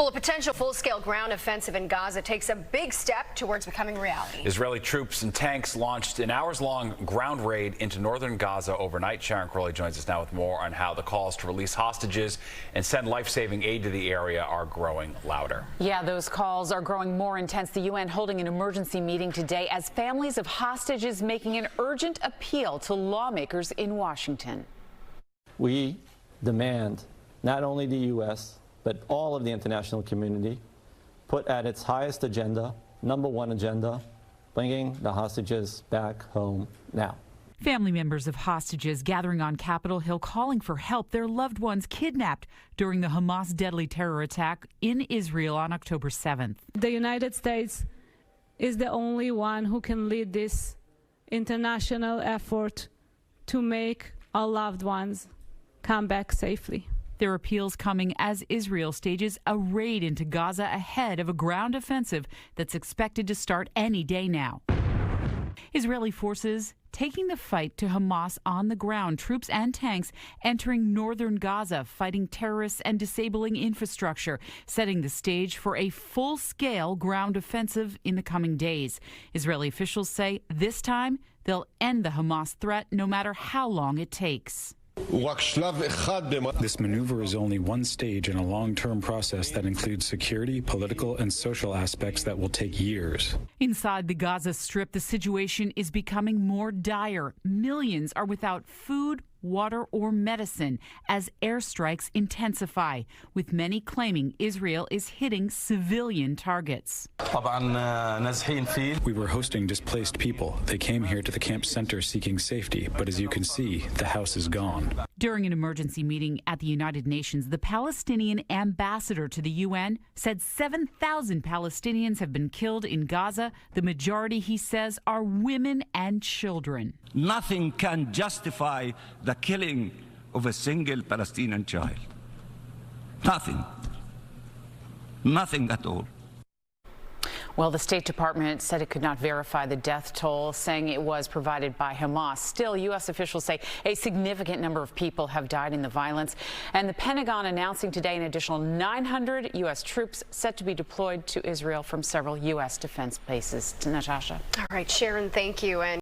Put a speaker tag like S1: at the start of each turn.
S1: Well, a potential full-scale ground offensive in Gaza takes a big step towards becoming reality.
S2: Israeli troops and tanks launched an hours-long ground raid into northern Gaza overnight. Sharon Crowley joins us now with more on how the calls to release hostages and send life-saving aid to the area are growing louder.
S3: Yeah, those calls are growing more intense. The UN holding an emergency meeting today as families of hostages making an urgent appeal to lawmakers in Washington.
S4: We demand not only the U.S., but all of the international community put at its highest agenda, #1 agenda, bringing the hostages back home now.
S5: Family members of hostages gathering on Capitol Hill calling for help, their loved ones kidnapped during the Hamas deadly terror attack in Israel on October 7th.
S6: The United States is the only one who can lead this international effort to make our loved ones come back safely.
S5: Their appeals coming as Israel stages a raid into Gaza ahead of a ground offensive that's expected to start any day now. Israeli forces taking the fight to Hamas on the ground, troops and tanks entering northern Gaza, fighting terrorists and disabling infrastructure, setting the stage for a full-scale ground offensive in the coming days. Israeli officials say this time they'll end the Hamas threat no matter how long it takes.
S7: This maneuver is only one stage in a long-term process that includes security, political, and social aspects that will take years.
S5: Inside the Gaza Strip, the situation is becoming more dire. Millions are without food, water, or medicine as airstrikes intensify, with many claiming Israel is hitting civilian targets.
S7: We were hosting displaced people. They came here to the camp center seeking safety, but as you can see, the house is gone.
S5: During an emergency meeting at the United Nations, the Palestinian ambassador to the UN said 7,000 Palestinians have been killed in Gaza. The majority, he says, are women and children.
S8: Nothing can justify the killing of a single Palestinian child. Nothing. Nothing at all.
S3: Well, the State Department said it could not verify the death toll, saying it was provided by Hamas. Still, U.S. officials say a significant number of people have died in the violence. And the Pentagon announcing today an additional 900 U.S. troops set to be deployed to Israel from several U.S. defense bases. Natasha.
S1: All right, Sharon, thank you. And